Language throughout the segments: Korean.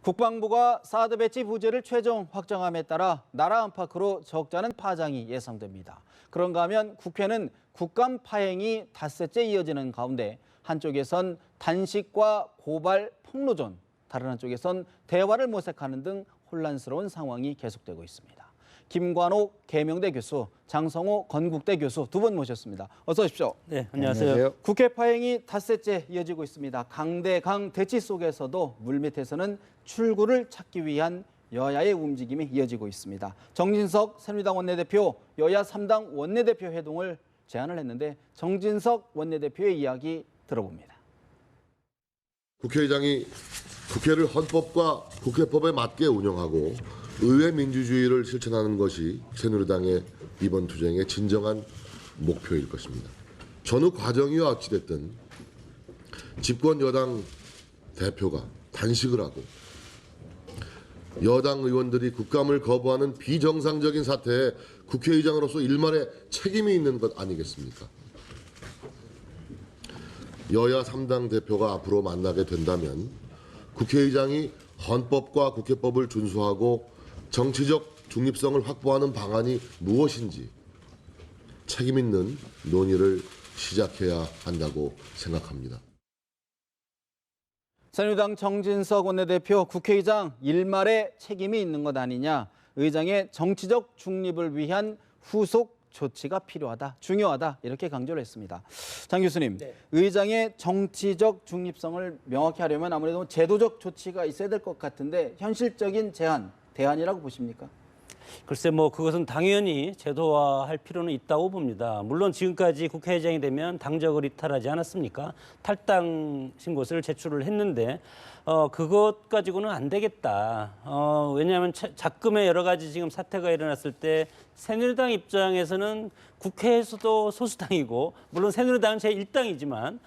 국방부가 사드 배치 부재를 최종 확정함에 따라 나라 안팎으로 적잖은 파장이 예상됩니다. 그런가 하면 국회는 국감 파행이 닷새째 이어지는 가운데 한쪽에선 단식과 고발 폭로전, 다른 한쪽에선 대화를 모색하는 등 혼란스러운 상황이 계속되고 있습니다. 김관옥 계명대 교수, 장성호 건국대 교수 두 분 모셨습니다. 어서 오십시오. 네, 안녕하세요. 국회 파행이 닷새째 이어지고 있습니다. 강대강 대치 속에서도 물밑에서는 출구를 찾기 위한 여야의 움직임이 이어지고 있습니다. 정진석 새누리당 원내대표, 여야 3당 원내대표 회동을 제안을 했는데 정진석 원내대표의 이야기 들어봅니다. 국회의장이 국회를 헌법과 국회법에 맞게 운영하고 의회 민주주의를 실천하는 것이 새누리당의 이번 투쟁의 진정한 목표일 것입니다. 전후 과정이와 어찌됐든 집권 여당 대표가 단식을 하고 여당 의원들이 국감을 거부하는 비정상적인 사태에 국회의장으로서 일말의 책임이 있는 것 아니겠습니까? 여야 3당 대표가 앞으로 만나게 된다면 국회의장이 헌법과 국회법을 준수하고 정치적 중립성을 확보하는 방안이 무엇인지 책임 있는 논의를 시작해야 한다고 생각합니다. 새누리당 정진석 원내대표, 국회의장 일말의 책임이 있는 것 아니냐, 의장의 정치적 중립을 위한 후속 조치가 필요하다, 중요하다 이렇게 강조를 했습니다. 장 교수님, 네. 의장의 정치적 중립성을 명확히 하려면 아무래도 제도적 조치가 있어야 될 것 같은데 현실적인 대안이라고 보십니까? 글쎄 그것은 당연히 제도화할 필요는 있다고 봅니다. 물론 지금까지 국회의장이 되면 당적을 이탈하지 않았습니까? 탈당 신고서를 제출을 했는데 그것 가지고는 안 되겠다. 왜냐하면 작금의 여러 가지 지금 사태가 일어났을 때 새누리당 입장에서는 국회에서도 소수당이고 물론 새누리당은 제1당이지만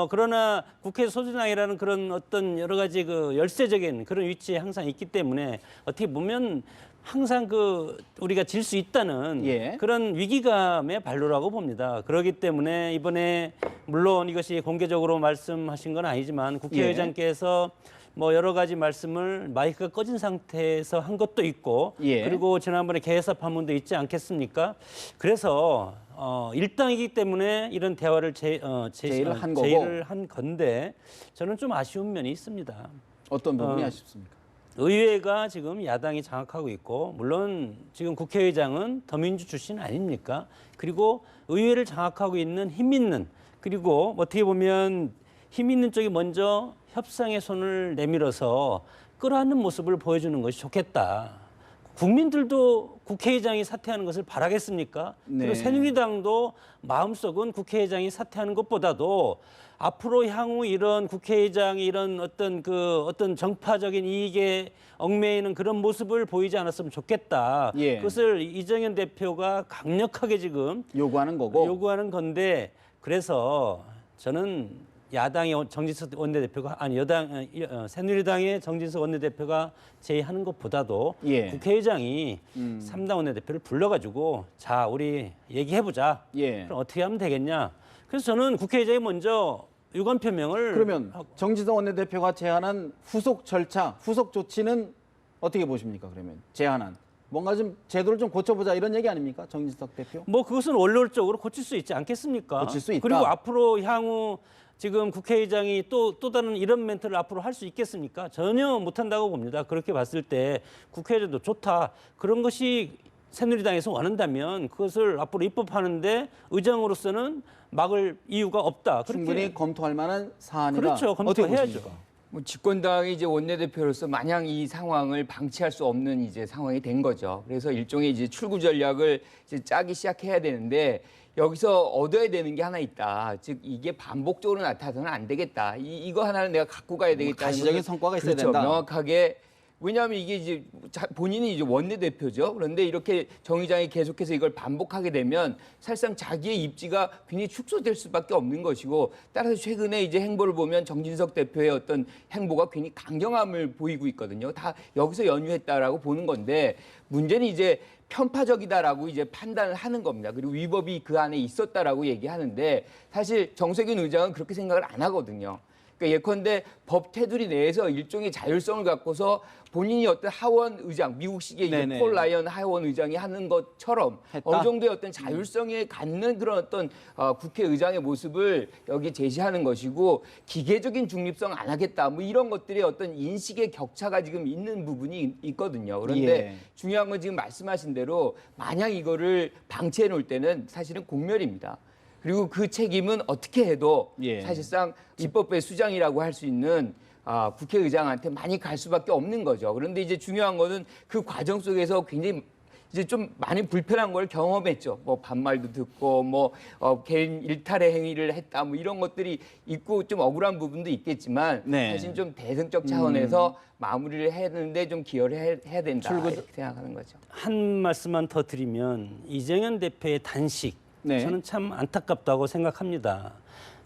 그러나 국회 소수당이라는 그런 어떤 여러 가지 그 열세적인 그런 위치에 항상 있기 때문에 어떻게 보면 항상 우리가 질 수 있다는 그런 위기감의 발로라고 봅니다. 그렇기 때문에 이번에 물론 이것이 공개적으로 말씀하신 건 아니지만 국회의장께서 여러 가지 말씀을 마이크가 꺼진 상태에서 한 것도 있고 그리고 지난번에 개회사 판문도 있지 않겠습니까? 그래서 일당이기 때문에 이런 대화를 제의를 한 건데 저는 좀 아쉬운 면이 있습니다. 어떤 부분이 아쉽습니까? 의회가 지금 야당이 장악하고 있고 물론 지금 국회의장은 더민주 출신 아닙니까? 그리고 의회를 장악하고 있는 힘 있는 그리고 어떻게 보면 힘 있는 쪽이 먼저 협상의 손을 내밀어서 끌어안는 모습을 보여주는 것이 좋겠다. 국민들도 국회의장이 사퇴하는 것을 바라겠습니까? 그리고 새누리당도 마음속은 국회의장이 사퇴하는 것보다도 앞으로 향후 이런 국회의장이 이런 어떤 정파적인 이익에 얽매이는 그런 모습을 보이지 않았으면 좋겠다. 그것을 이정현 대표가 강력하게 지금 요구하는 건데 그래서 저는 야당의 정진석 원내대표가 새누리당의 정진석 원내대표가 제의하는 것보다도 국회의장이 3당 원내대표를 불러가지고 자 우리 얘기해보자. 그럼 어떻게 하면 되겠냐. 그래서 저는 국회의장이 먼저 유감 표명을 그러면 정진석 원내대표가 제안한 후속 절차, 후속 조치는 어떻게 보십니까? 그러면 제안한 뭔가 좀 제도를 좀 고쳐보자 이런 얘기 아닙니까? 정진석 대표? 그것은 원론적으로 고칠 수 있지 않겠습니까? 고칠 수 있다. 그리고 앞으로 향후 지금 국회의장이 또 다른 이런 멘트를 앞으로 할 수 있겠습니까? 전혀 못한다고 봅니다. 그렇게 봤을 때 국회의장도 좋다. 그런 것이 새누리당에서 원한다면 그것을 앞으로 입법하는데 의장으로서는 막을 이유가 없다. 충분히 검토할 만한 사안이다. 그렇죠. 검토해야죠. 집권당의 이제 원내대표로서 마냥 이 상황을 방치할 수 없는 이제 상황이 된 거죠. 그래서 일종의 이제 출구 전략을 이제 짜기 시작해야 되는데 여기서 얻어야 되는 게 하나 있다. 즉 이게 반복적으로 나타나서는 안 되겠다. 이거 하나는 내가 갖고 가야 되겠다. 가시적인 성과가 있어야 된다. 명확하게. 왜냐하면 이게 이제 본인이 이제 원내대표죠. 그런데 이렇게 정 의장이 계속해서 이걸 반복하게 되면 사실상 자기의 입지가 굉장히 축소될 수밖에 없는 것이고 따라서 최근에 이제 행보를 보면 정진석 대표의 어떤 행보가 괜히 강경함을 보이고 있거든요. 다 여기서 연유했다라고 보는 건데 문제는 이제 편파적이다라고 이제 판단을 하는 겁니다. 그리고 위법이 그 안에 있었다라고 얘기하는데 사실 정세균 의장은 그렇게 생각을 안 하거든요. 그러니까 예컨대 법 테두리 내에서 일종의 자율성을 갖고서 본인이 어떤 하원 의장, 미국식의 이제 네네. 폴 라이언 하원 의장이 하는 것처럼 했다? 어느 정도의 어떤 자율성에 갖는 그런 어떤 국회의장의 모습을 여기 제시하는 것이고 기계적인 중립성 안 하겠다 뭐 이런 것들이 어떤 인식의 격차가 지금 있는 부분이 있거든요. 그런데 예. 중요한 건 지금 말씀하신 대로 만약 이거를 방치해 놓을 때는 사실은 공멸입니다. 그리고 그 책임은 어떻게 해도 예. 사실상 입법부의 수장이라고 할 수 있는 국회의장한테 많이 갈 수밖에 없는 거죠. 그런데 이제 중요한 거는 그 과정 속에서 굉장히 이제 좀 많이 불편한 걸 경험했죠. 뭐 반말도 듣고 뭐 개인 일탈의 행위를 했다 뭐 이런 것들이 있고 좀 억울한 부분도 있겠지만 네. 사실 좀 대승적 차원에서 마무리를 했는데 좀 기여를 해야 된다 출구- 이렇게 생각하는 거죠. 한 말씀만 더 드리면 이정현 대표의 단식 네. 저는 참 안타깝다고 생각합니다.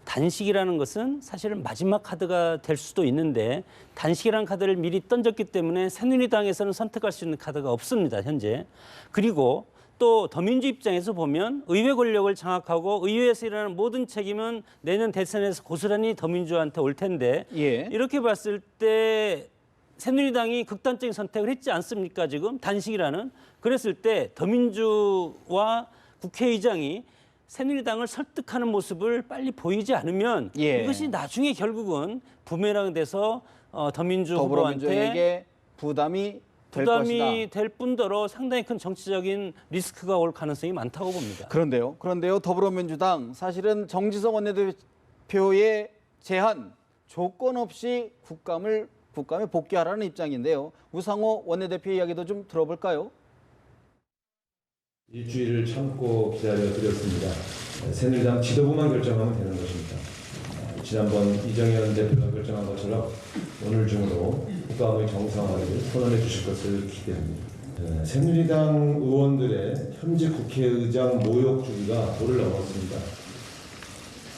단식이라는 것은 사실은 마지막 카드가 될 수도 있는데 단식이라는 카드를 미리 던졌기 때문에 새누리당에서는 선택할 수 있는 카드가 없습니다. 현재. 그리고 또 더민주 입장에서 보면 의회 권력을 장악하고 의회에서 일어나는 모든 책임은 내년 대선에서 고스란히 더민주한테 올 텐데 예. 이렇게 봤을 때 새누리당이 극단적인 선택을 했지 않습니까? 지금 단식이라는. 그랬을 때 더민주와 국회의장이 새누리당을 설득하는 모습을 빨리 보이지 않으면 예. 이것이 나중에 결국은 부메랑 돼서 더민주 후보한테 더불어민주에게 부담이 될 것이다. 부담이 될 뿐더러 상당히 큰 정치적인 리스크가 올 가능성이 많다고 봅니다. 그런데요. 더불어민주당 사실은 정지석 원내대표의 제한 조건 없이 국감에 복귀하라는 입장인데요. 우상호 원내대표 이야기도 좀 들어볼까요? 일주일을 참고 기다려드렸습니다. 새누리당 지도부만 결정하면 되는 것입니다. 지난번 이정현 대표가 결정한 것처럼 오늘 중으로 국감의 정상화를 선언해 주실 것을 기대합니다. 새누리당 의원들의 현직 국회의장 모욕 주기가 도를 넘었습니다.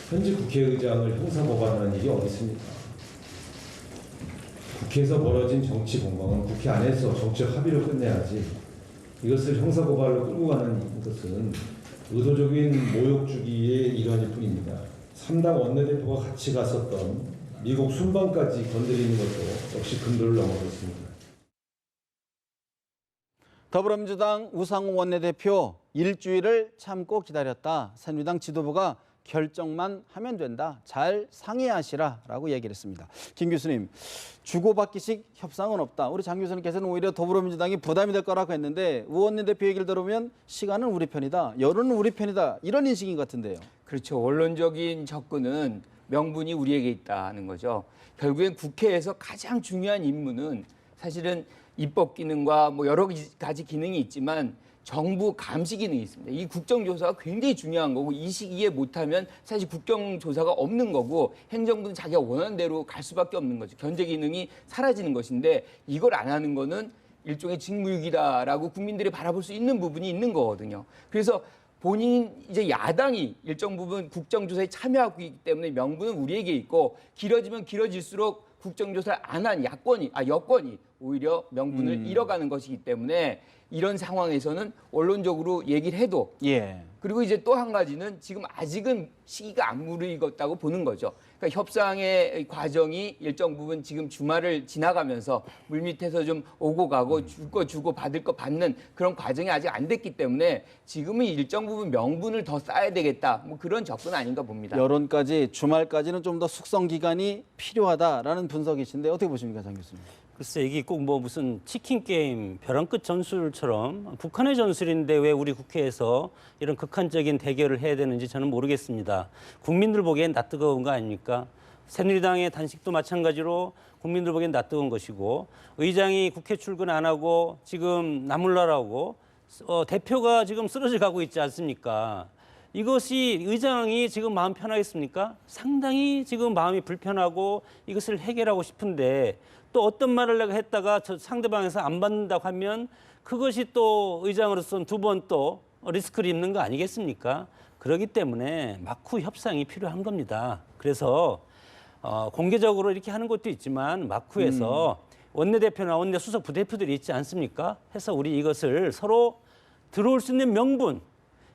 현직 국회의장을 형사고발하는 일이 어디 있습니까? 국회에서 벌어진 정치 공방은 국회 안에서 정치적 합의로 끝내야지 이것을 형사고발로 끌고 가는 것은 의도적인 모욕 주기의 일환일 뿐입니다. 3당 원내대표가 같이 갔었던 미국 순방까지 건드리는 것도 역시 금도를 넘어섰습니다. 더불어민주당 우상호 원내대표 일주일을 참고 기다렸다. 새누리당 지도부가 결정만 하면 된다. 잘 상의하시라라고 얘기를 했습니다. 김 교수님, 주고받기식 협상은 없다. 우리 장 교수님께서는 오히려 더불어민주당이 부담이 될 거라고 했는데 우 원내대표 얘기를 들어보면 시간은 우리 편이다. 여론은 우리 편이다. 이런 인식인 것 같은데요. 그렇죠. 원론적인 접근은 명분이 우리에게 있다는 거죠. 결국엔 국회에서 가장 중요한 임무는 사실은 입법 기능과 뭐 여러 가지 기능이 있지만 정부 감시 기능이 있습니다. 이 국정조사가 굉장히 중요한 거고 이 시기에 못하면 사실 국정조사가 없는 거고 행정부는 자기가 원하는 대로 갈 수밖에 없는 거죠. 견제 기능이 사라지는 것인데 이걸 안 하는 거는 일종의 직무유기다라고 국민들이 바라볼 수 있는 부분이 있는 거거든요. 그래서 본인 이제 야당이 일정 부분 국정조사에 참여하고 있기 때문에 명분은 우리에게 있고 길어지면 길어질수록 국정조사를 안 한 여권이 오히려 명분을 잃어가는 것이기 때문에 이런 상황에서는 원론적으로 얘기를 해도 예. 그리고 이제 또 한 가지는 지금 아직은 시기가 안 무르익었다고 보는 거죠. 그러니까 협상의 과정이 일정 부분 지금 주말을 지나가면서 물밑에서 좀 오고 가고 줄 거 주고 받을 거 받는 그런 과정이 아직 안 됐기 때문에 지금은 일정 부분 명분을 더 쌓아야 되겠다. 뭐 그런 접근 아닌가 봅니다. 여론까지 주말까지는 좀 더 숙성 기간이 필요하다라는 분석이신데 어떻게 보십니까, 장 교수님? 글쎄 이게 꼭 뭐 무슨 치킨 게임 벼랑 끝 전술처럼 북한의 전술인데 왜 우리 국회에서 이런 극한적인 대결을 해야 되는지 저는 모르겠습니다. 국민들 보기엔 낯뜨거운 거 아닙니까? 새누리당의 단식도 마찬가지로 국민들 보기엔 낯뜨거운 것이고 의장이 국회 출근 안 하고 지금 나몰라라고 대표가 지금 쓰러져 가고 있지 않습니까? 이것이 의장이 지금 마음 편하겠습니까? 상당히 지금 마음이 불편하고 이것을 해결하고 싶은데 또 어떤 말을 내가 했다가 저 상대방에서 안 받는다고 하면 그것이 또 의장으로서는 두 번 또 리스크를 입는 거 아니겠습니까? 그렇기 때문에 막후 협상이 필요한 겁니다. 그래서 공개적으로 이렇게 하는 것도 있지만 막후에서 원내대표나 원내수석 부대표들이 있지 않습니까? 해서 우리 이것을 서로 들어올 수 있는 명분,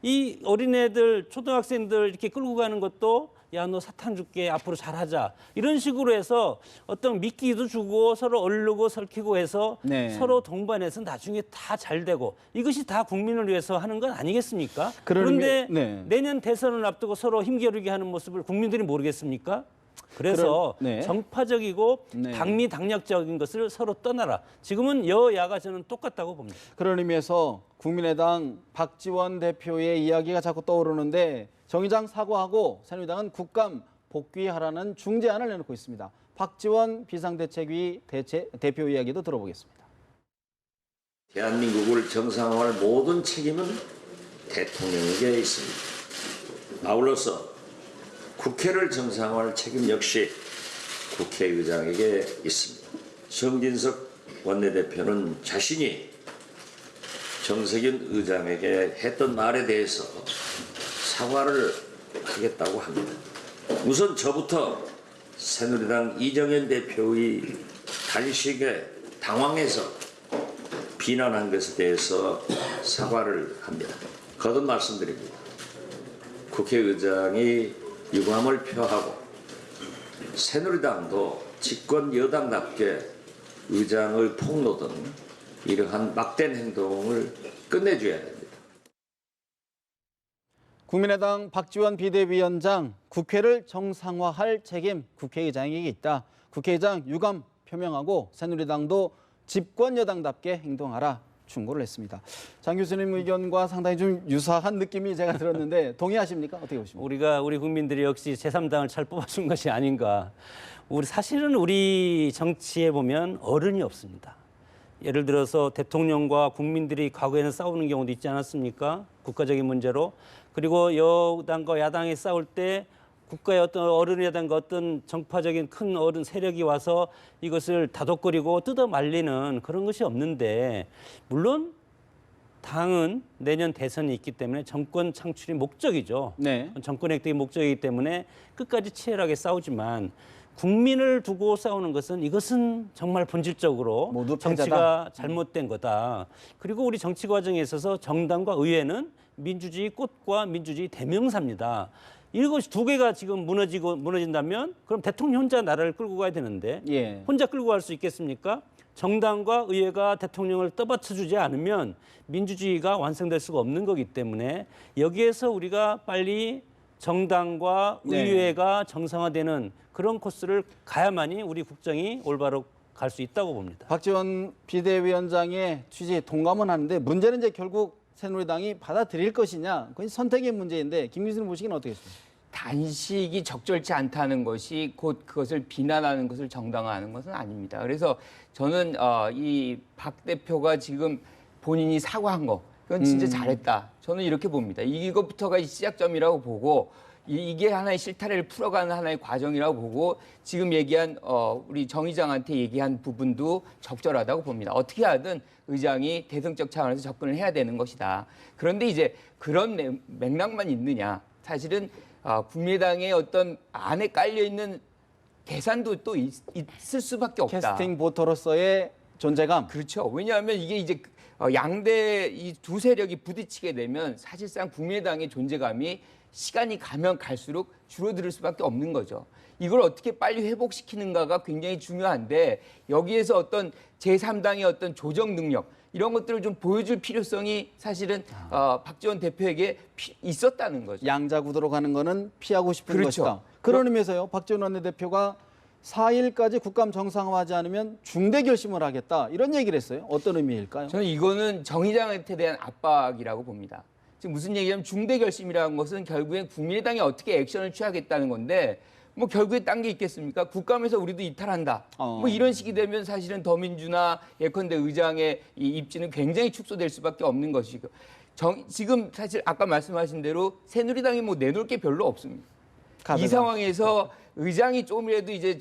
이 어린애들, 초등학생들 이렇게 끌고 가는 것도 야, 너 사탕 줄게. 앞으로 잘하자. 이런 식으로 해서 어떤 미끼도 주고 서로 얼르고 설키고 해서 네. 서로 동반해서 나중에 다 잘 되고 이것이 다 국민을 위해서 하는 건 아니겠습니까? 그런 그런데 의미- 네. 내년 대선을 앞두고 서로 힘겨루게 하는 모습을 국민들이 모르겠습니까? 그래서 네. 정파적이고 네. 당리당략적인 것을 서로 떠나라. 지금은 여야가 저는 똑같다고 봅니다. 그런 의미에서 국민의당 박지원 대표의 이야기가 자꾸 떠오르는데 정의장 사과하고 새누리당은 국감 복귀하라는 중재안을 내놓고 있습니다. 박지원 비상대책위 대표 이야기도 들어보겠습니다. 대한민국을 정상화할 모든 책임은 대통령에게 있습니다. 아울러서 국회를 정상화할 책임 역시 국회의장에게 있습니다. 정진석 원내대표는 자신이 정세균 의장에게 했던 말에 대해서 사과를 하겠다고 합니다. 우선 저부터 새누리당 이정현 대표의 단식에 당황해서 비난한 것에 대해서 사과를 합니다. 거듭 말씀드립니다. 국회의장이 유감을 표하고 새누리당도 집권 여당답게 의장의 폭로 등 이러한 막대한 행동을 끝내줘야 됩니다. 국민의당 박지원 비대위원장, 국회를 정상화할 책임 국회의장에게 있다. 국회의장 유감 표명하고 새누리당도 집권 여당답게 행동하라 충고를 했습니다. 장 교수님 의견과 상당히 좀 유사한 느낌이 제가 들었는데 동의하십니까? 어떻게 보십니까? 우리 국민들이 역시 제3당을 잘 뽑아준 것이 아닌가. 사실은 우리 정치에 보면 어른이 없습니다. 예를 들어서 대통령과 국민들이 과거에는 싸우는 경우도 있지 않았습니까? 국가적인 문제로. 그리고 여당과 야당이 싸울 때 국가의 어떤 어른이라든가 어떤 정파적인 큰 어른 세력이 와서 이것을 다독거리고 뜯어 말리는 그런 것이 없는데, 물론 당은 내년 대선이 있기 때문에 정권 창출이 목적이죠. 네. 정권 획득이 목적이기 때문에 끝까지 치열하게 싸우지만 국민을 두고 싸우는 것은 이것은 정말 본질적으로 모두 패자다. 정치가 잘못된 거다. 그리고 우리 정치 과정에 있어서 정당과 의회는 민주주의 꽃과 민주주의 대명사입니다. 이것이 두 개가 지금 무너진다면 그럼 대통령 혼자 나라를 끌고 가야 되는데 예. 혼자 끌고 갈 수 있겠습니까? 정당과 의회가 대통령을 떠받쳐주지 않으면 민주주의가 완성될 수가 없는 거기 때문에 여기에서 우리가 빨리 정당과 네. 의회가 정상화되는 그런 코스를 가야만이 우리 국정이 올바로 갈 수 있다고 봅니다. 박지원 비대위원장의 취지에 동감은 하는데 문제는 이제 결국 새누리당이 받아들일 것이냐, 그건 선택의 문제인데 김 교수님 보시기는 어떻게 보십니까? 단식이 적절치 않다는 것이 곧 그것을 비난하는 것을 정당화하는 것은 아닙니다. 그래서 저는 이 박 대표가 지금 본인이 사과한 거, 그건 진짜 잘했다. 저는 이렇게 봅니다. 이것부터가 시작점이라고 보고 이게 하나의 실타래를 풀어가는 하나의 과정이라고 보고 지금 얘기한 우리 정 의장한테 얘기한 부분도 적절하다고 봅니다. 어떻게 하든 의장이 대승적 차원에서 접근을 해야 되는 것이다. 그런데 이제 그런 맥락만 있느냐? 사실은 국민의당의 어떤 안에 깔려 있는 계산도 또 있을 수밖에 없다. 캐스팅 보터로서의 존재감. 그렇죠. 왜냐하면 이게 이제 양대 이 두 세력이 부딪히게 되면 사실상 국민의당의 존재감이 시간이 가면 갈수록 줄어들 수밖에 없는 거죠. 이걸 어떻게 빨리 회복시키는가가 굉장히 중요한데 여기에서 어떤 제3당의 어떤 조정 능력 이런 것들을 좀 보여줄 필요성이 사실은 박지원 대표에게 있었다는 거죠. 양자 구도로 가는 거는 피하고 싶은 그렇죠. 것이다. 그런 의미에서요. 박지원 원내대표가 4일까지 국감 정상화하지 않으면 중대 결심을 하겠다. 이런 얘기를 했어요. 어떤 의미일까요? 저는 이거는 정 의장한테 대한 압박이라고 봅니다. 지금 무슨 얘기냐면 중대 결심이라는 것은 결국엔 국민의당이 어떻게 액션을 취하겠다는 건데 뭐 결국에 딴 게 있겠습니까? 국감에서 우리도 이탈한다. 뭐 이런 식이 되면 사실은 더민주나 예컨대 의장의 이 입지는 굉장히 축소될 수밖에 없는 것이고 지금 사실 아까 말씀하신 대로 새누리당이 뭐 내놓을 게 별로 없습니다. 이 상황에서 의장이 조금이라도 이제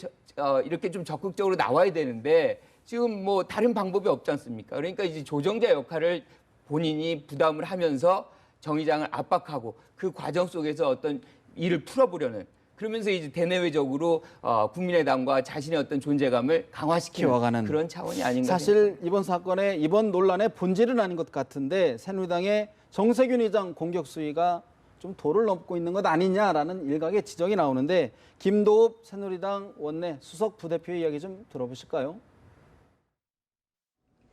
이렇게 좀 적극적으로 나와야 되는데 지금 뭐 다른 방법이 없지 않습니까? 그러니까 이제 조정자 역할을 본인이 부담을 하면서 정 의장을 압박하고 그 과정 속에서 어떤 일을 풀어보려는 그러면서 이제 대내외적으로 국민의당과 자신의 어떤 존재감을 강화시키는 키워가는 그런 차원이 아닌가. 사실 이번 사건의 이번 논란의 본질은 아닌 것 같은데 새누리당의 정세균 의장 공격 수위가 좀 도를 넘고 있는 것 아니냐라는 일각의 지적이 나오는데 김도읍 새누리당 원내 수석 부대표의 이야기 좀 들어보실까요?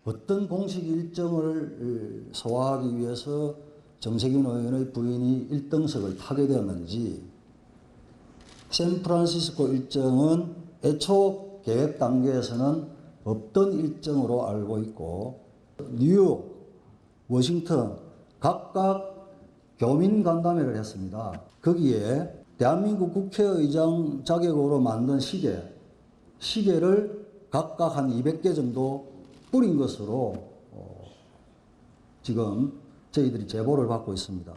어떤 공식 일정을 소화하기 위해서 정세균 의원의 부인이 1등석을 타게 되었는지, 샌프란시스코 일정은 애초 계획 단계에서는 없던 일정으로 알고 있고, 뉴욕, 워싱턴 각각 교민 간담회를 했습니다. 거기에 대한민국 국회의장 자격으로 만든 시계를 각각 한 200개 정도 뿌린 것으로 지금 저희들이 제보를 받고 있습니다.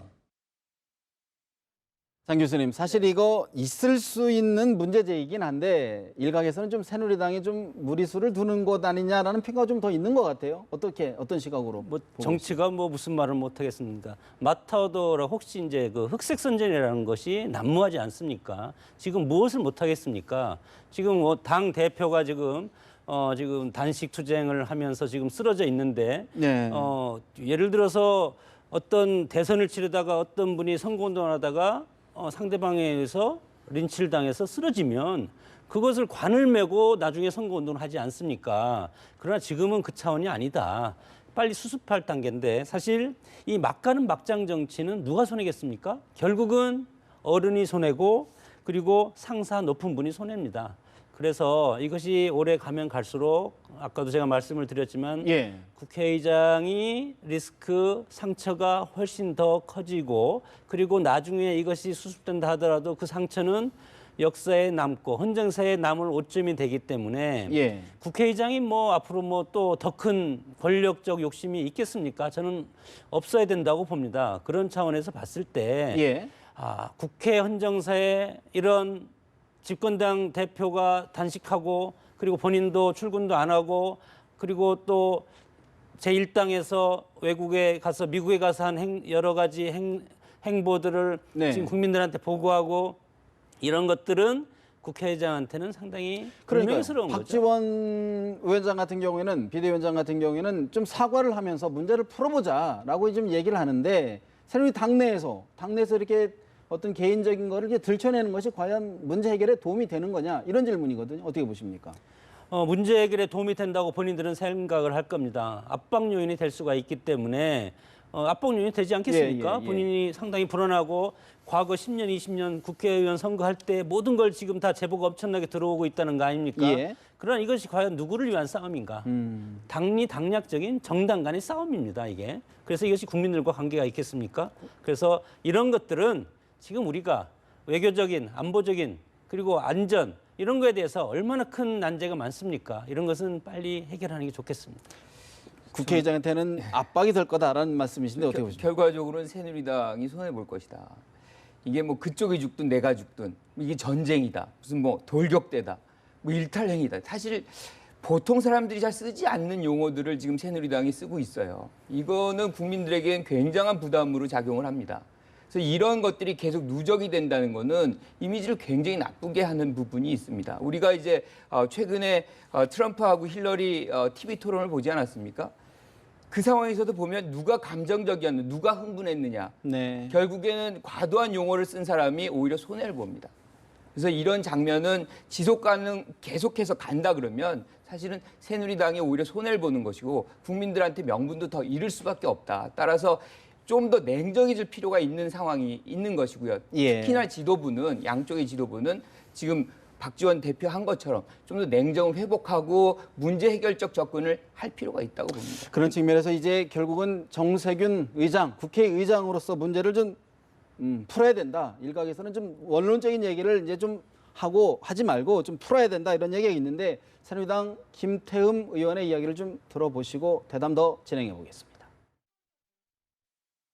장 교수님, 사실 이거 있을 수 있는 문제제이긴 한데 일각에서는 좀 새누리당이 좀 무리수를 두는 것 아니냐라는 평가가 좀 더 있는 것 같아요. 어떤 시각으로? 뭐 보고 정치가 뭐 무슨 말을 못 하겠습니까? 마타도라 혹시 이제 그 흑색 선전이라는 것이 난무하지 않습니까? 지금 무엇을 못 하겠습니까? 지금 뭐 당 대표가 지금 단식 투쟁을 하면서 지금 쓰러져 있는데 네. 예를 들어서 어떤 대선을 치르다가 어떤 분이 선거운동을 하다가 상대방에 의해서 린치를 당해서 쓰러지면 그것을 관을 메고 나중에 선거운동을 하지 않습니까? 그러나 지금은 그 차원이 아니다. 빨리 수습할 단계인데 사실 이 막가는 막장 정치는 누가 손해겠습니까? 결국은 어른이 손해고 그리고 상사 높은 분이 손해입니다. 그래서 이것이 오래 가면 갈수록 아까도 제가 말씀을 드렸지만 예. 국회의장이 리스크 상처가 훨씬 더 커지고 그리고 나중에 이것이 수습된다 하더라도 그 상처는 역사에 남고 헌정사에 남을 오점이 되기 때문에 예. 국회의장이 뭐 앞으로 뭐 또 더 큰 권력적 욕심이 있겠습니까? 저는 없어야 된다고 봅니다. 그런 차원에서 봤을 때 예. 국회 헌정사에 이런 집권당 대표가 단식하고 그리고 본인도 출근도 안 하고 그리고 또 제1당에서 외국에 가서 미국에 가서 한 여러 가지 행보들을 네. 지금 국민들한테 보고하고 이런 것들은 국회의장한테는 상당히 그러니까 불명예스러운 거죠. 박지원 위원장 같은 경우에는 비대위원장 같은 경우에는 좀 사과를 하면서 문제를 풀어보자라고 좀 얘기를 하는데 새누리당 당내에서 이렇게 어떤 개인적인 거를 이제 들춰내는 것이 과연 문제 해결에 도움이 되는 거냐 이런 질문이거든요. 어떻게 보십니까? 문제 해결에 도움이 된다고 본인들은 생각을 할 겁니다. 압박 요인이 될 수가 있기 때문에 압박 요인이 되지 않겠습니까? 예. 본인이 상당히 불안하고 과거 10년, 20년 국회의원 선거할 때 모든 걸 지금 다 제보가 엄청나게 들어오고 있다는 거 아닙니까? 예. 그러나 이것이 과연 누구를 위한 싸움인가? 당리당략적인 정당 간의 싸움입니다, 이게. 그래서 이것이 국민들과 관계가 있겠습니까? 그래서 이런 것들은 지금 우리가 외교적인, 안보적인, 그리고 안전 이런 거에 대해서 얼마나 큰 난제가 많습니까? 이런 것은 빨리 해결하는 게 좋겠습니다. 국회의장한테는 압박이 될 거다라는 말씀이신데 어떻게 보십니까? 결과적으로는 새누리당이 손해 볼 것이다. 이게 뭐 그쪽이 죽든 내가 죽든 이게 전쟁이다. 무슨 뭐 돌격대다. 뭐 일탈행위다. 사실 보통 사람들이 잘 쓰지 않는 용어들을 지금 새누리당이 쓰고 있어요. 이거는 국민들에겐 굉장한 부담으로 작용을 합니다. 그래서 이런 것들이 계속 누적이 된다는 거는 이미지를 굉장히 나쁘게 하는 부분이 있습니다. 우리가 이제 최근에 트럼프하고 힐러리 TV 토론을 보지 않았습니까? 그 상황에서도 보면 누가 감정적이었느냐, 누가 흥분했느냐. 네. 결국에는 과도한 용어를 쓴 사람이 오히려 손해를 봅니다. 그래서 이런 장면은 지속 가능 계속해서 간다 그러면 사실은 새누리당이 오히려 손해를 보는 것이고 국민들한테 명분도 더 잃을 수밖에 없다. 따라서 좀 더 냉정해질 필요가 있는 상황이 있는 것이고요. 예. 특히나 지도부는 양쪽의 지도부는 지금 박지원 대표 한 것처럼 좀 더 냉정을 회복하고 문제 해결적 접근을 할 필요가 있다고 봅니다. 그런 측면에서 이제 결국은 정세균 의장, 국회의장으로서 문제를 좀 풀어야 된다. 일각에서는 좀 원론적인 얘기를 이제 좀 하지 말고 좀 풀어야 된다 이런 얘기가 있는데 새누리당 김태흠 의원의 이야기를 좀 들어보시고 대담 더 진행해 보겠습니다.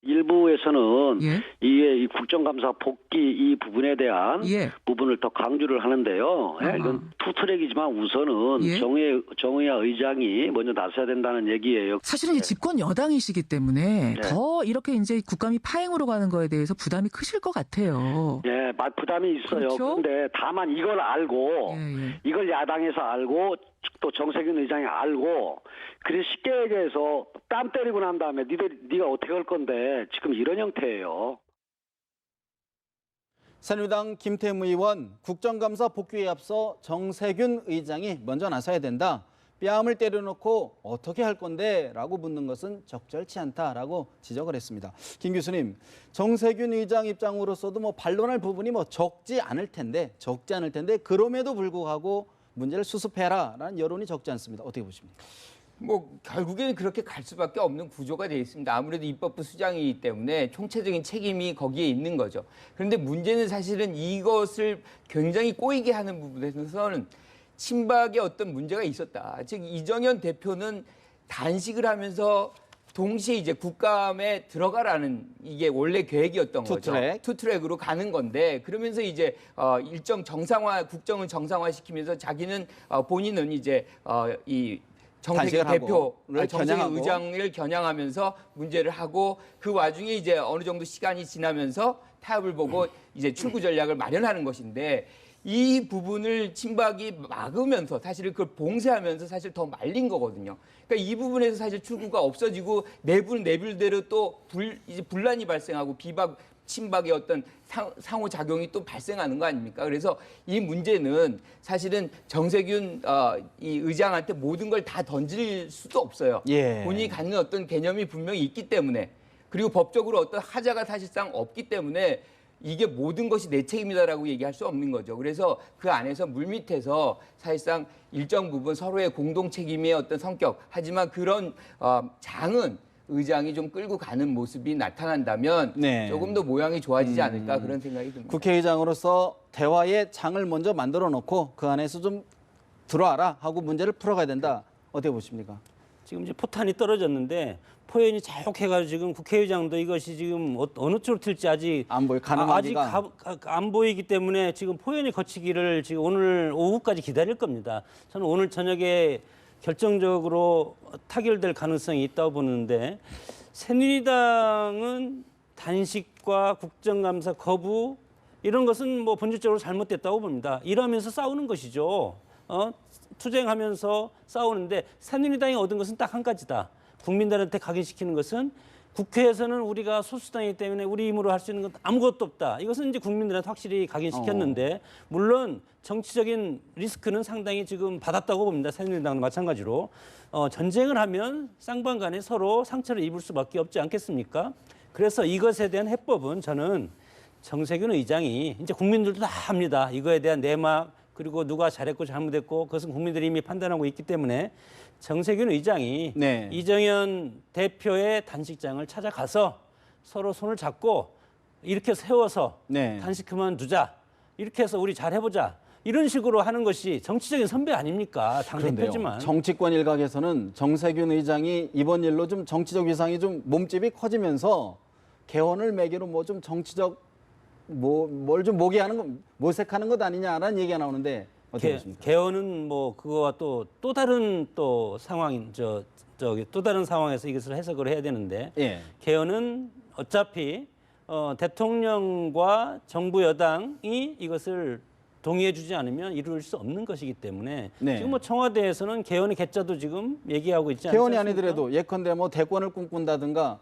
일부에서는 예. 이 국정감사 복귀 이 부분에 대한 예. 부분을 더 강조를 하는데요. 아하. 이건 투트랙이지만 우선은 예. 정의아 의장이 먼저 나서야 된다는 얘기예요. 사실은 이제 집권 여당이시기 때문에 네. 더 이렇게 이제 국감이 파행으로 가는 거에 대해서 부담이 크실 것 같아요. 예, 부담이 있어요. 그렇죠? 그런데 다만 이걸 알고 예. 이걸 야당에서 알고 또 정세균 의장이 알고 그래서 쉽게 얘기해서 땀 때리고 난 다음에 네가 어떻게 할 건데 지금 이런 형태예요. 새누리당 김태흠 의원 국정감사 복귀에 앞서 정세균 의장이 먼저 나서야 된다. 뺨을 때려놓고 어떻게 할 건데? 라고 묻는 것은 적절치 않다라고 지적을 했습니다. 김 교수님, 정세균 의장 입장으로서도 뭐 반론할 부분이 뭐 적지 않을 텐데 그럼에도 불구하고 문제를 수습해라라는 여론이 적지 않습니다. 어떻게 보십니까? 뭐 결국에는 그렇게 갈 수밖에 없는 구조가 되어 있습니다. 아무래도 입법부 수장이기 때문에 총체적인 책임이 거기에 있는 거죠. 그런데 문제는 사실은 이것을 굉장히 꼬이게 하는 부분에서는 친박의 어떤 문제가 있었다. 즉 이정현 대표는 단식을 하면서 동시에 이제 국감에 들어가라는 이게 원래 계획이었던 거죠. 투트랙으로 가는 건데 그러면서 이제 일정 정상화 국정을 정상화시키면서 자기는 본인은 이제 이 정세균 대표를 정세균 의장을 겨냥하면서 문제를 하고 그 와중에 이제 어느 정도 시간이 지나면서 타협을 보고 이제 출구 전략을 마련하는 것인데 이 부분을 친박이 막으면서 사실은 그걸 봉쇄하면서 사실 더 말린 거거든요. 그러니까 이 부분에서 사실 출구가 없어지고 내부대로 또 이제 분란이 발생하고 비박 친박의 어떤 상호작용이 또 발생하는 거 아닙니까? 그래서 이 문제는 사실은 정세균 이 의장한테 모든 걸 다 던질 수도 없어요. 예. 본인이 갖는 어떤 개념이 분명히 있기 때문에 그리고 법적으로 어떤 하자가 사실상 없기 때문에 이게 모든 것이 내 책임이다라고 얘기할 수 없는 거죠. 그래서 그 안에서 물밑에서 사실상 일정 부분 서로의 공동 책임의 어떤 성격 하지만 그런 장은 의장이 좀 끌고 가는 모습이 나타난다면 조금 더 모양이 좋아지지 않을까 그런 생각이 듭니다. 국회의장으로서 대화의 장을 먼저 만들어 놓고 그 안에서 좀 들어와라 하고 문제를 풀어가야 된다. 어떻게 보십니까? 지금 이제 포탄이 떨어졌는데 포연이 자욱해가지고 지금 국회의장도 이것이 지금 어느 쪽으로 튈지 아직 안 보여 가능하기가 아직 안 보이기 때문에 지금 포연이 거치기를 지금 오늘 오후까지 기다릴 겁니다. 저는 오늘 저녁에 결정적으로 타결될 가능성이 있다고 보는데 새누리당은 단식과 국정감사 거부 이런 것은 뭐 본질적으로 잘못됐다고 봅니다. 이러면서 싸우는 것이죠. 투쟁하면서 싸우는데 새누리당이 얻은 것은 딱 한 가지다. 국민들한테 각인시키는 것은 국회에서는 우리가 소수당이기 때문에 우리 힘으로 할 수 있는 건 아무것도 없다. 이것은 이제 국민들한테 확실히 각인시켰는데 물론 정치적인 리스크는 상당히 지금 받았다고 봅니다. 새누리당도 마찬가지로. 전쟁을 하면 쌍방간에 서로 상처를 입을 수밖에 없지 않겠습니까? 그래서 이것에 대한 해법은 저는 정세균 의장이 이제 국민들도 다 합니다. 이거에 대한 내막 그리고 누가 잘했고 잘못했고 그것은 국민들이 이미 판단하고 있기 때문에 정세균 의장이 이정현 대표의 단식장을 찾아가서 서로 손을 잡고 이렇게 세워서 단식 그만두자. 이렇게 해서 우리 잘해보자. 이런 식으로 하는 것이 정치적인 선배 아닙니까? 당대표지만. 정치권 일각에서는 정세균 의장이 이번 일로 좀 정치적 위상이 좀 몸집이 커지면서 개헌을 매개로 뭐 좀 정치적 뭘 좀 모기하는 거 모색하는 것 아니냐라는 얘기가 나오는데 어떻게 보십니까? 개헌은 뭐 그거와 또 다른 또 상황인 또 다른 상황에서 이것을 해석을 해야 되는데 개헌은 어차피 대통령과 정부 여당이 이것을 동의해주지 않으면 이룰 수 없는 것이기 때문에 지금 뭐 청와대에서는 개헌의 개짜도 지금 얘기하고 있지 않습니까? 개헌이 아니더라도 예컨대 뭐 대권을 꿈꾼다든가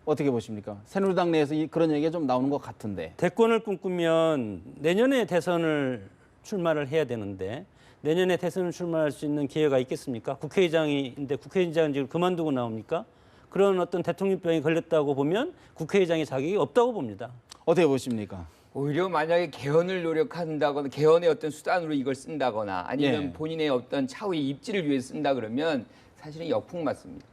어떻게 보십니까? 새누리당 내에서 그런 얘기가 좀 나오는 것 같은데. 대권을 꿈꾸면 내년에 대선을 출마를 해야 되는데 내년에 대선을 출마할 수 있는 기회가 있겠습니까? 국회의장인데 국회의장은 지금 그만두고 나옵니까? 그런 어떤 대통령병이 걸렸다고 보면 국회의장의 자격이 없다고 봅니다. 어떻게 보십니까? 오히려 만약에 개헌을 노력한다거나 개헌의 어떤 수단으로 이걸 쓴다거나 아니면 본인의 어떤 차후의 입지를 위해서 쓴다 그러면 사실은 역풍 맞습니다.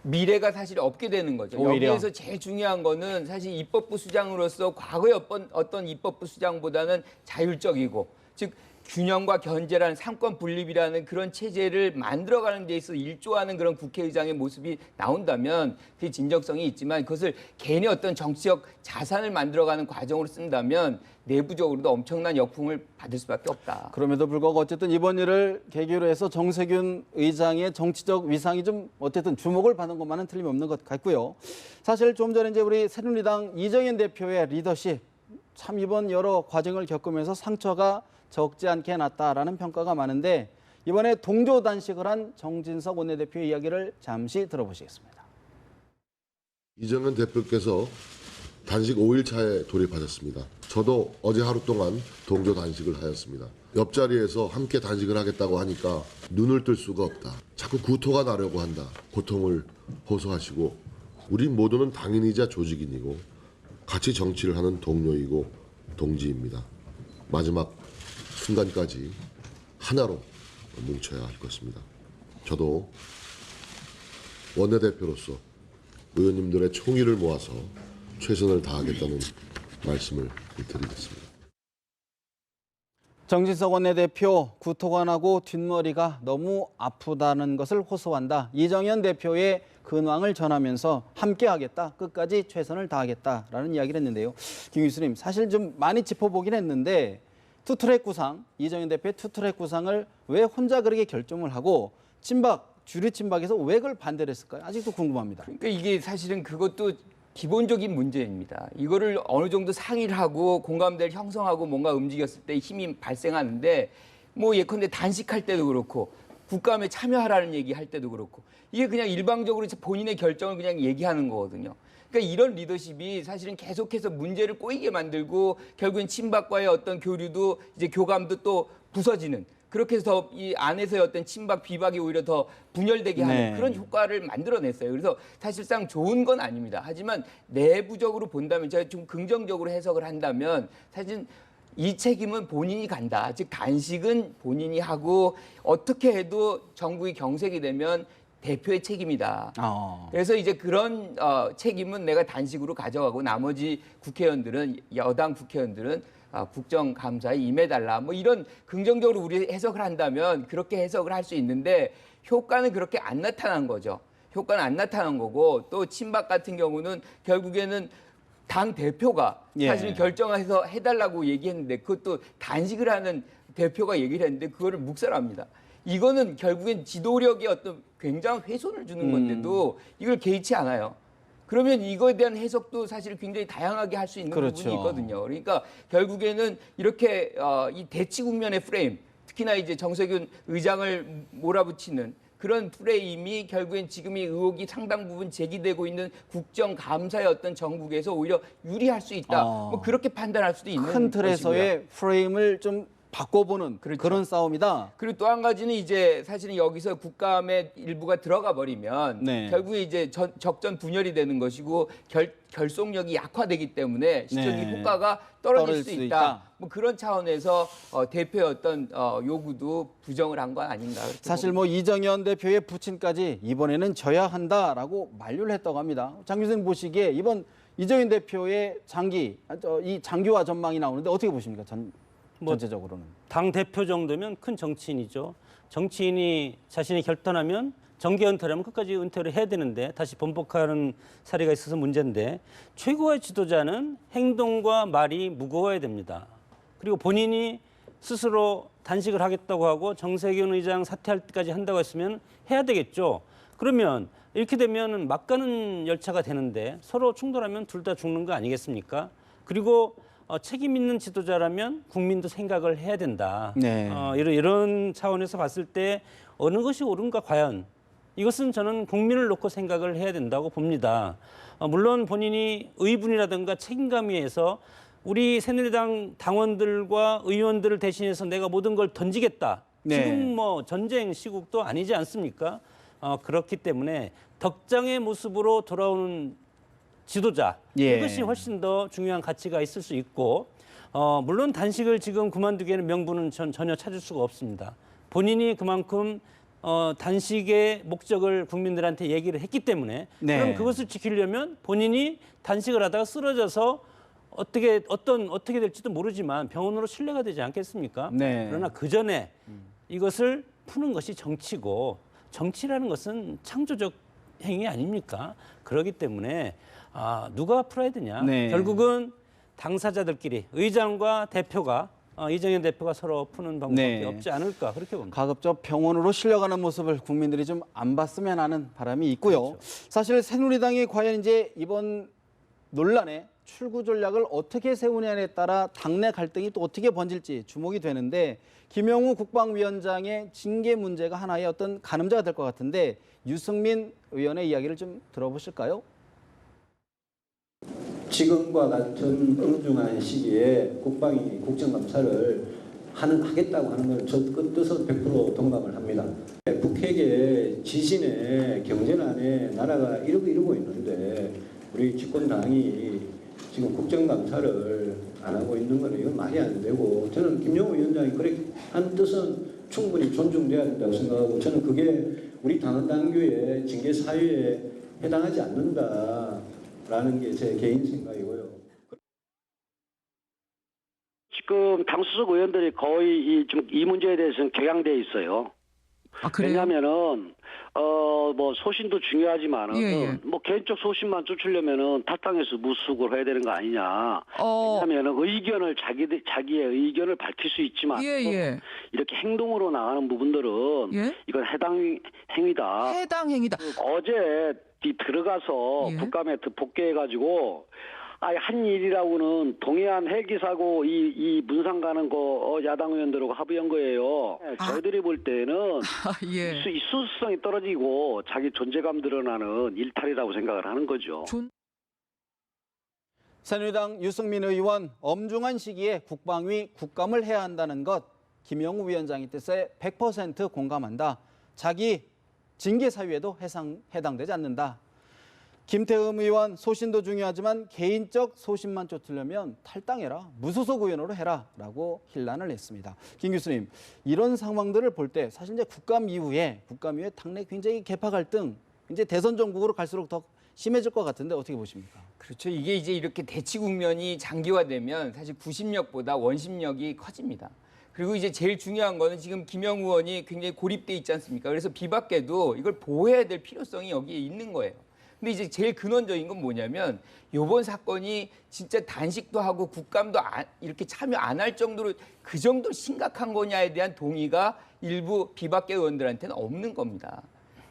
미래가 사실 없게 되는 거죠. 오히려. 여기에서 제일 중요한 거는 사실 입법부 수장으로서 과거의 어떤 입법부 수장보다는 자율적이고 즉 균형과 견제라는 삼권 분립이라는 그런 체제를 만들어가는 데 있어서 일조하는 그런 국회의장의 모습이 나온다면 그게 진정성이 있지만 그것을 개인의 어떤 정치적 자산을 만들어가는 과정으로 쓴다면 내부적으로도 엄청난 역풍을 받을 수밖에 없다. 그럼에도 불구하고 어쨌든 이번 일을 계기로 해서 정세균 의장의 정치적 위상이 좀 어쨌든 주목을 받는 것만은 틀림없는 것 같고요. 사실 좀 전에 이제 우리 새누리당 이정현 대표의 리더십 참 이번 여러 과정을 겪으면서 상처가 적지 않게 났다라는 평가가 많은데 이번에 동조 단식을 한 정진석 원내대표의 이야기를 잠시 들어보시겠습니다. 이정현 대표께서 단식 5일차에 돌입하셨습니다. 저도 어제 하루 동안 동조 단식을 하였습니다. 옆자리에서 함께 단식을 하겠다고 하니까 눈을 뜰 수가 없다. 자꾸 구토가 나려고 한다. 고통을 호소하시고 우리 모두는 당인이자 조직인이고 같이 정치를 하는 동료이고 동지입니다. 마지막 순간까지 하나로 뭉쳐야 할 것입니다. 저도 원내대표로서 의원님들의 총의를 모아서 최선을 다하겠다는 말씀을 드리겠습니다. 정진석 원내대표, 구토가 나고 뒷머리가 너무 아프다는 것을 호소한다. 이정현 대표의 근황을 전하면서 함께하겠다, 끝까지 최선을 다하겠다라는 이야기를 했는데요. 김 교수님, 사실 좀 많이 짚어보긴 했는데 투트랙 구상, 이정현 대표의 투트랙 구상을 왜 혼자 그렇게 결정을 하고 주류 친박에서 왜 그걸 반대를 했을까요? 아직도 궁금합니다. 그러니까 이게 사실은 그것도 기본적인 문제입니다. 이거를 어느 정도 상의를 하고 공감대를 형성하고 뭔가 움직였을 때 힘이 발생하는데 뭐 예컨대 단식할 때도 그렇고 국감에 참여하라는 얘기할 때도 그렇고 이게 그냥 일방적으로 본인의 결정을 그냥 얘기하는 거거든요. 그러니까 이런 리더십이 사실은 계속해서 문제를 꼬이게 만들고 결국엔 친박과의 어떤 교류도 이제 교감도 또 부서지는 그렇게 해서 이 안에서의 어떤 친박 비박이 오히려 더 분열되게 하는 네. 그런 효과를 만들어냈어요. 그래서 사실상 좋은 건 아닙니다. 하지만 내부적으로 본다면 제가 좀 긍정적으로 해석을 한다면 사실 이 책임은 본인이 간다. 즉 단식은 본인이 하고 어떻게 해도 정부의 경색이 되면 대표의 책임이다. 그래서 이제 그런 책임은 내가 단식으로 가져가고 나머지 국회의원들은 여당 국회의원들은 국정감사에 임해달라. 뭐 이런 긍정적으로 우리 해석을 한다면 그렇게 해석을 할 수 있는데 효과는 그렇게 안 나타난 거죠. 효과는 안 나타난 거고 또 친박 같은 경우는 결국에는 당 대표가 사실 결정해서 해달라고 얘기했는데 그것도 단식을 하는 대표가 얘기를 했는데 그거를 묵살합니다. 이거는 결국엔 지도력에 어떤 굉장한 훼손을 주는 건데도 이걸 개의치 않아요. 그러면 이거에 대한 해석도 사실 굉장히 다양하게 할 수 있는 부분이 있거든요. 그러니까 결국에는 이렇게 이 대치 국면의 프레임, 특히나 이제 정세균 의장을 몰아붙이는 그런 프레임이 결국엔 지금 이 의혹이 상당 부분 제기되고 있는 국정감사의 어떤 정국에서 오히려 유리할 수 있다. 뭐 그렇게 판단할 수도 있는 큰 틀에서의 것이고요. 프레임을 좀 바꿔보는 그렇죠. 그런 싸움이다. 그리고 또 한 가지는 이제 사실은 여기서 국감의 일부가 들어가 버리면 결국에 이제 적전 분열이 되는 것이고 결속력이 약화되기 때문에 시적인 효과가 떨어질 수 있다. 뭐 그런 차원에서 대표의 어떤 요구도 부정을 한 건 아닌가. 사실 뭐 이정현 대표의 부친까지 이번에는 져야 한다라고 만류를 했다고 합니다. 장 교수님 보시기에 이번 이정현 대표의 이 장기화 전망이 나오는데 어떻게 보십니까? 전체적으로는. 당 대표 정도면 큰 정치인이죠. 정치인이 자신이 결단하면 정계 은퇴라면 끝까지 은퇴를 해야 되는데 다시 번복하는 사례가 있어서 문제인데 최고의 지도자는 행동과 말이 무거워야 됩니다. 그리고 본인이 스스로 단식을 하겠다고 하고 정세균 의장 사퇴할 때까지 한다고 했으면 해야 되겠죠. 그러면 이렇게 되면 막 가는 열차가 되는데 서로 충돌하면 둘 다 죽는 거 아니겠습니까? 그리고 책임 있는 지도자라면 국민도 생각을 해야 된다. 이런 차원에서 봤을 때 어느 것이 옳은가 과연 이것은 저는 국민을 놓고 생각을 해야 된다고 봅니다. 물론 본인이 의분이라든가 책임감 위에서 우리 새누리당 당원들과 의원들을 대신해서 내가 모든 걸 던지겠다. 지금 뭐 전쟁 시국도 아니지 않습니까? 그렇기 때문에 덕장의 모습으로 돌아오는 지도자 이것이 훨씬 더 중요한 가치가 있을 수 있고 물론 단식을 지금 그만두기에는 명분은 전혀 찾을 수가 없습니다. 본인이 그만큼 단식의 목적을 국민들한테 얘기를 했기 때문에 그럼 그것을 지키려면 본인이 단식을 하다가 쓰러져서 어떻게 될지도 모르지만 병원으로 실려가 되지 않겠습니까? 그러나 그 전에 이것을 푸는 것이 정치고 정치라는 것은 창조적 행위 아닙니까? 그렇기 때문에 누가 풀어야 되냐? 결국은 당사자들끼리 의장과 대표가 이정현 대표가 서로 푸는 방법밖에 없지 않을까 그렇게 봅니다. 가급적 병원으로 실려가는 모습을 국민들이 좀 안 봤으면 하는 바람이 있고요. 사실 새누리당이 과연 이제 이번 논란에 출구 전략을 어떻게 세우냐에 따라 당내 갈등이 또 어떻게 번질지 주목이 되는데 김영우 국방위원장의 징계 문제가 하나의 어떤 가늠자가 될 것 같은데 유승민 의원의 이야기를 좀 들어보실까요? 지금과 같은 엄중한 시기에 국방위 국정감사를 하겠다고 하는 건 저 그 뜻은 100% 동감을 합니다. 북핵의 지진에 경제난에 나라가 이러고 있는데 우리 집권당이 지금 국정감사를 안 하고 있는 거는 이건 말이 안 되고, 저는 김영우 위원장이 그렇게 한 뜻은 충분히 존중돼야 된다고 생각하고, 저는 그게 우리 당헌당규의 징계 사유에 해당하지 않는다라는 게 제 개인 생각이고요. 지금 당수석 의원들이 거의 이 문제에 대해서는 격양돼 있어요. 아, 그래요? 왜냐하면은 뭐 소신도 중요하지만은 예. 뭐 개인적 소신만 쫓으려면은 탈당해서 무수국을 해야 되는 거 아니냐. 왜냐하면은 의견을 자기의 의견을 밝힐 수 있지만 예. 이렇게 행동으로 나가는 부분들은 예? 이건 해당 행위다. 해당 행위다. 어제 들어가서 예. 국감에 복귀해가지고 한 일이라고는 동해안 헬기 사고 이 문상 가는 거 야당 의원들하고 합의한 거예요. 저희들이 볼 때는 예. 이 수수성이 떨어지고 자기 존재감 드러나는 일탈이라고 생각을 하는 거죠. 새누리당 유승민 의원, 엄중한 시기에 국방위 국감을 해야 한다는 것, 김영우 위원장의 뜻에 100% 공감한다. 자기 징계 사유에도 해당되지 않는다. 김태흠 의원, 소신도 중요하지만 개인적 소신만 쫓으려면 탈당해라, 무소속 의원으로 해라 라고 hir난을 했습니다. 김 교수님, 이런 상황들을 볼 때 사실 이제 국감 이후에 당내 굉장히 개파 갈등, 이제 대선 전국으로 갈수록 더 심해질 것 같은데 어떻게 보십니까? 그렇죠. 이게 이제 이렇게 대치 국면이 장기화되면 사실 구심력보다 원심력이 커집니다. 그리고 이제 제일 중요한 거는 지금 김영우 의원이 굉장히 고립돼 있지 않습니까? 그래서 비박계도 이걸 보호해야 될 필요성이 여기에 있는 거예요. 근데 이제 제일 근원적인 건 뭐냐면 이번 사건이 진짜 단식도 하고 국감도 이렇게 참여 안 할 정도로 그 정도 심각한 거냐에 대한 동의가 일부 비박계 의원들한테는 없는 겁니다.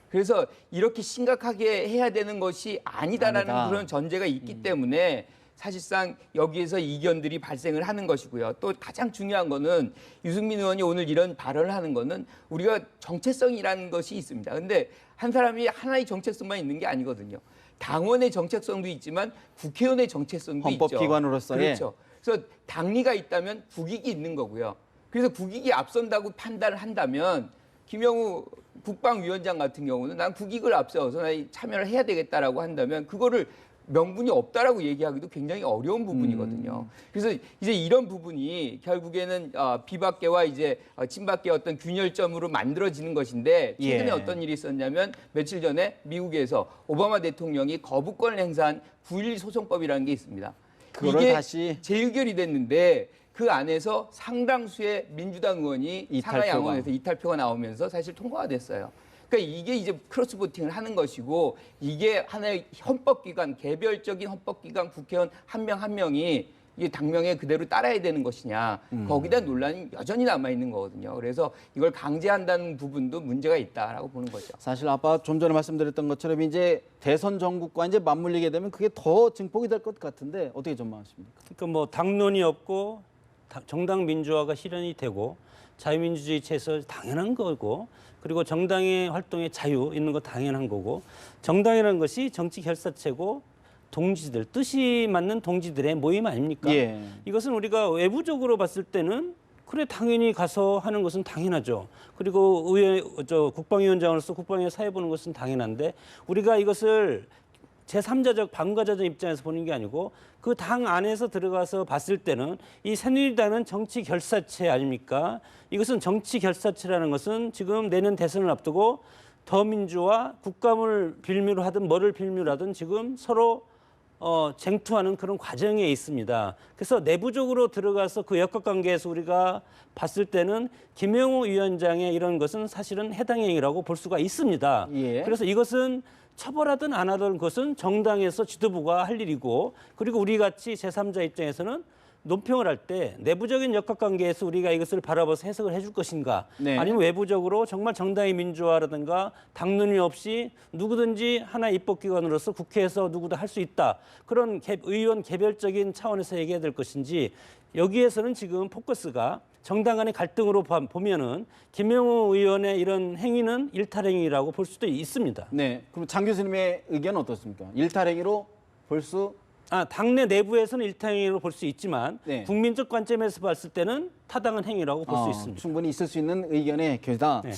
그래서 이렇게 심각하게 해야 되는 것이 아니다라는 그런 전제가 있기 때문에 사실상 여기에서 이견들이 발생을 하는 것이고요. 또 가장 중요한 거는 유승민 의원이 오늘 이런 발언을 하는 거는 우리가 정체성이라는 것이 있습니다. 근데 한 사람이 하나의 정체성만 있는 게 아니거든요. 당원의 정체성도 있지만 국회의원의 정체성도 있죠. 헌법기관으로서의. 그렇죠. 그래서 당리가 있다면 국익이 있는 거고요. 그래서 국익이 앞선다고 판단을 한다면 김영우 국방위원장 같은 경우는 난 국익을 앞세워서 난 참여를 해야 되겠다라고 한다면 그거를 명분이 없다라고 얘기하기도 굉장히 어려운 부분이거든요. 그래서 이제 이런 부분이 결국에는 비박계와 이제 친박계의 어떤 균열점으로 만들어지는 것인데 최근에 어떤 일이 있었냐면 며칠 전에 미국에서 오바마 대통령이 거부권을 행사한 9.11 소송법이라는 게 있습니다. 이게 다시 재의결이 됐는데 그 안에서 상당수의 민주당 의원이 상하 양원에서 이탈표가 나오면서 사실 통과가 됐어요. 그러니까 이게 이제 크로스보팅을 하는 것이고 이게 하나의 헌법기관, 개별적인 헌법기관 국회의원 한 명 한 명이 이게 당명에 그대로 따라야 되는 것이냐. 거기에 대한 논란이 여전히 남아있는 거거든요. 그래서 이걸 강제한다는 부분도 문제가 있다라고 보는 거죠. 사실 아까 좀 전에 말씀드렸던 것처럼 이제 대선 전국과 이제 맞물리게 되면 그게 더 증폭이 될 것 같은데 어떻게 전망하십니까? 그러니까 뭐 당론이 없고 정당 민주화가 실현이 되고 자유민주주의 체에서 당연한 거고 그리고 정당의 활동에 자유 있는 거 당연한 거고 정당이라는 것이 정치 결사체고 동지들 뜻이 맞는 동지들의 모임 아닙니까? 이것은 우리가 외부적으로 봤을 때는 그래 당연히 가서 하는 것은 당연하죠. 그리고 국방위원장으로서 국방위에 사회 보는 것은 당연한데 우리가 이것을 제3자적 방과자적 입장에서 보는 게 아니고 그 당 안에서 들어가서 봤을 때는 이 새누리당은 정치 결사체 아닙니까? 이것은 정치 결사체라는 것은 지금 내년 대선을 앞두고 더민주와 국감을 빌미로 하든 뭐를 빌미로 하든 지금 서로 쟁투하는 그런 과정에 있습니다. 그래서 내부적으로 들어가서 그 역학관계에서 우리가 봤을 때는 김영우 위원장의 이런 것은 사실은 해당 행위라고 볼 수가 있습니다. 그래서 이것은 처벌하든 안 하든 것은 정당에서 지도부가 할 일이고 그리고 우리 같이 제3자 입장에서는 논평을 할 때 내부적인 역학관계에서 우리가 이것을 바라봐서 해석을 해줄 것인가 아니면 외부적으로 정말 정당의 민주화라든가 당론이 없이 누구든지 하나의 입법기관으로서 국회에서 누구도 할 수 있다. 그런 의원 개별적인 차원에서 얘기해야 될 것인지 여기에서는 지금 포커스가 정당 간의 갈등으로 보면은 김영우 의원의 이런 행위는 일탈행위라고 볼 수도 있습니다. 네, 그럼 장 교수님의 의견은 어떻습니까? 일탈행위로 볼 수 당내 내부에서는 일타행위로 볼 수 있지만 네. 국민적 관점에서 봤을 때는 타당한 행위라고 볼 수 있습니다. 충분히 있을 수 있는 의견의 교다. 네.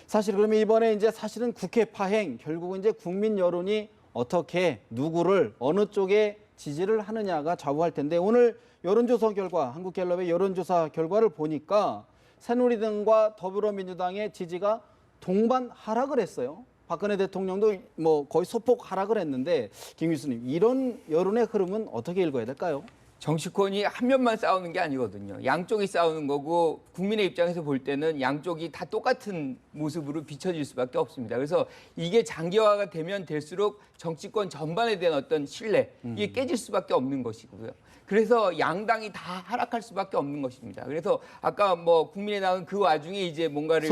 사실 그러면 이번에 이제 사실은 국회 파행 결국은 이제 국민 여론이 어떻게 누구를 어느 쪽에 지지를 하느냐가 좌우할 텐데 오늘 여론조사 결과 한국갤럽의 여론조사 결과를 보니까 새누리당과 더불어민주당의 지지가 동반 하락을 했어요. 박근혜 대통령도 뭐 거의 소폭 하락을 했는데 김 교수님 이런 여론의 흐름은 어떻게 읽어야 될까요? 정치권이 한 면만 싸우는 게 아니거든요. 양쪽이 싸우는 거고 국민의 입장에서 볼 때는 양쪽이 다 똑같은 모습으로 비춰질 수밖에 없습니다. 그래서 이게 장기화가 되면 될수록 정치권 전반에 대한 어떤 신뢰 이게 깨질 수밖에 없는 것이고요. 그래서 양당이 다 하락할 수밖에 없는 것입니다. 그래서 아까 뭐 국민의당은 그 와중에 이제 뭔가를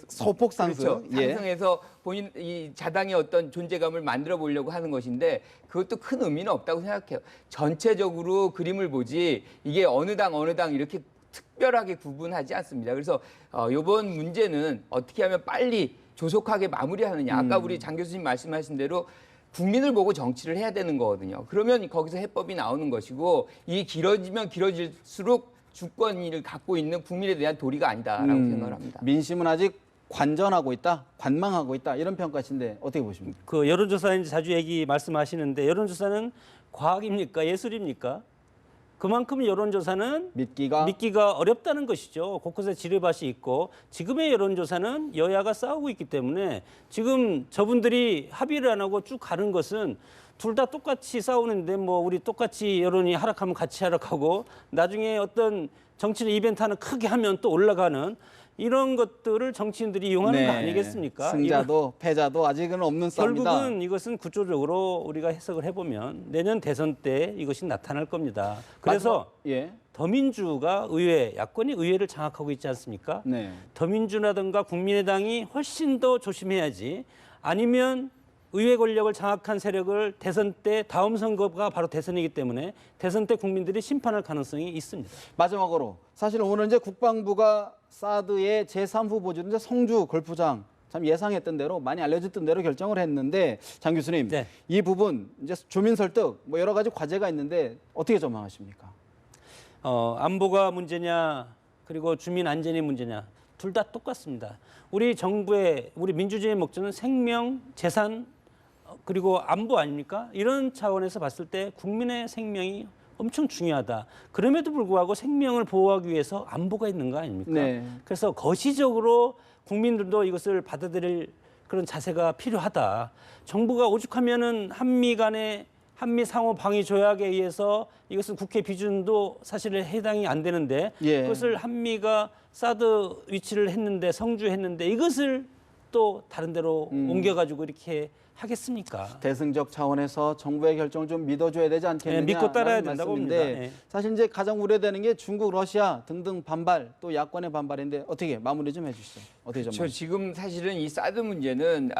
소폭 상승, 그렇죠. 상승해서 본인 이 자당의 어떤 존재감을 만들어 보려고 하는 것인데 그것도 큰 의미는 없다고 생각해요. 전체적으로 그림을 보지 이게 어느 당 이렇게 특별하게 구분하지 않습니다. 그래서 이번 문제는 어떻게 하면 빨리 조속하게 마무리하느냐. 아까 우리 장 교수님 말씀하신 대로 국민을 보고 정치를 해야 되는 거거든요. 그러면 거기서 해법이 나오는 것이고 이게 길어지면 길어질수록 주권을 갖고 있는 국민에 대한 도리가 아니다라고 생각을 합니다. 민심은 아직 관전하고 있다, 관망하고 있다 이런 평가신데 어떻게 보십니까? 그 여론조사에 자주 말씀하시는데 여론조사는 과학입니까? 예술입니까? 그만큼 여론조사는 믿기가 어렵다는 것이죠. 곳곳에 지뢰밭이 있고 지금의 여론조사는 여야가 싸우고 있기 때문에 지금 저분들이 합의를 안 하고 쭉 가는 것은 둘 다 똑같이 싸우는데 뭐 우리 똑같이 여론이 하락하면 같이 하락하고 나중에 어떤 정치적 이벤트 하나 크게 하면 또 올라가는 이런 것들을 정치인들이 이용하는 거 아니겠습니까? 승자도 패자도 아직은 없는 싸움이다. 결국은 이것은 구조적으로 우리가 해석을 해보면 내년 대선 때 이것이 나타날 겁니다. 그래서 더민주가 의회, 야권이 의회를 장악하고 있지 않습니까? 네. 더민주라든가 국민의당이 훨씬 더 조심해야지 아니면 의회 권력을 장악한 세력을 대선 때 다음 선거가 바로 대선이기 때문에 대선 때 국민들이 심판할 가능성이 있습니다. 마지막으로 사실 오늘 이제 국방부가 사드의 제3후보지로 이제 성주 골프장 참 예상했던 대로 많이 알려졌던 대로 결정을 했는데 장 교수님 이 부분 이제 주민 설득 뭐 여러 가지 과제가 있는데 어떻게 전망하십니까? 안보가 문제냐 그리고 주민 안전이 문제냐 둘 다 똑같습니다. 우리 정부의 우리 민주주의의 목적은 생명, 재산 그리고 안보 아닙니까? 이런 차원에서 봤을 때 국민의 생명이 엄청 중요하다. 그럼에도 불구하고 생명을 보호하기 위해서 안보가 있는 거 아닙니까? 네. 그래서 거시적으로 국민들도 이것을 받아들일 그런 자세가 필요하다. 정부가 오죽하면은 한미 간의 한미 상호 방위 조약에 의해서 이것은 국회 비준도 사실 해당이 안 되는데 그것을 한미가 사드 위치를 했는데 성주했는데 이것을 또 다른 데로 옮겨가지고 이렇게 하겠습니까? 대승적 차원에서 정부의 결정을 좀 믿어줘야 되지 않겠느냐. 믿고 따라야 된다고 봅니다. 사실 이제 가장 우려되는 게 중국, 러시아 등등 반발, 또 야권의 반발인데 어떻게 마무리 좀 해주시죠. 어떻게 좀? 저 지금 사실은 이 사드 문제는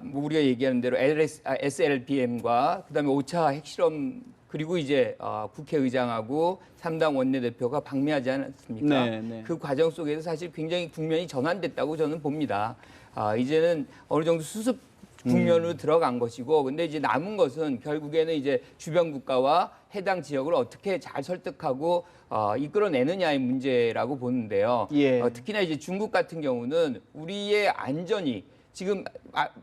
뭐 우리가 얘기하는 대로 SLBM과 그다음에 5차 핵실험 그리고 이제 국회의장하고 3당 원내대표가 방미하지 않았습니까? 그 과정 속에서 사실 굉장히 국면이 전환됐다고 저는 봅니다. 이제는 어느 정도 수습 국면으로 들어간 것이고, 근데 이제 남은 것은 결국에는 이제 주변 국가와 해당 지역을 어떻게 잘 설득하고 이끌어내느냐의 문제라고 보는데요. 특히나 이제 중국 같은 경우는 우리의 안전이 지금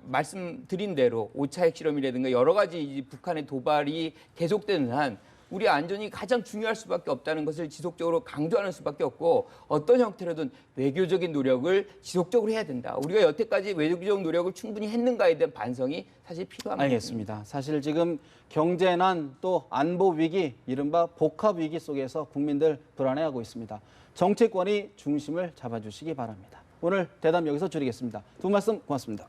말씀드린 대로 5차 핵실험이라든가 여러 가지 이제 북한의 도발이 계속되는 한 우리 안전이 가장 중요할 수밖에 없다는 것을 지속적으로 강조하는 수밖에 없고 어떤 형태로든 외교적인 노력을 지속적으로 해야 된다. 우리가 여태까지 외교적 노력을 충분히 했는가에 대한 반성이 사실 필요합니다. 알겠습니다. 사실 지금 경제난 또 안보 위기, 이른바 복합 위기 속에서 국민들 불안해하고 있습니다. 정치권이 중심을 잡아주시기 바랍니다. 오늘 대담 여기서 줄이겠습니다. 두 말씀 고맙습니다.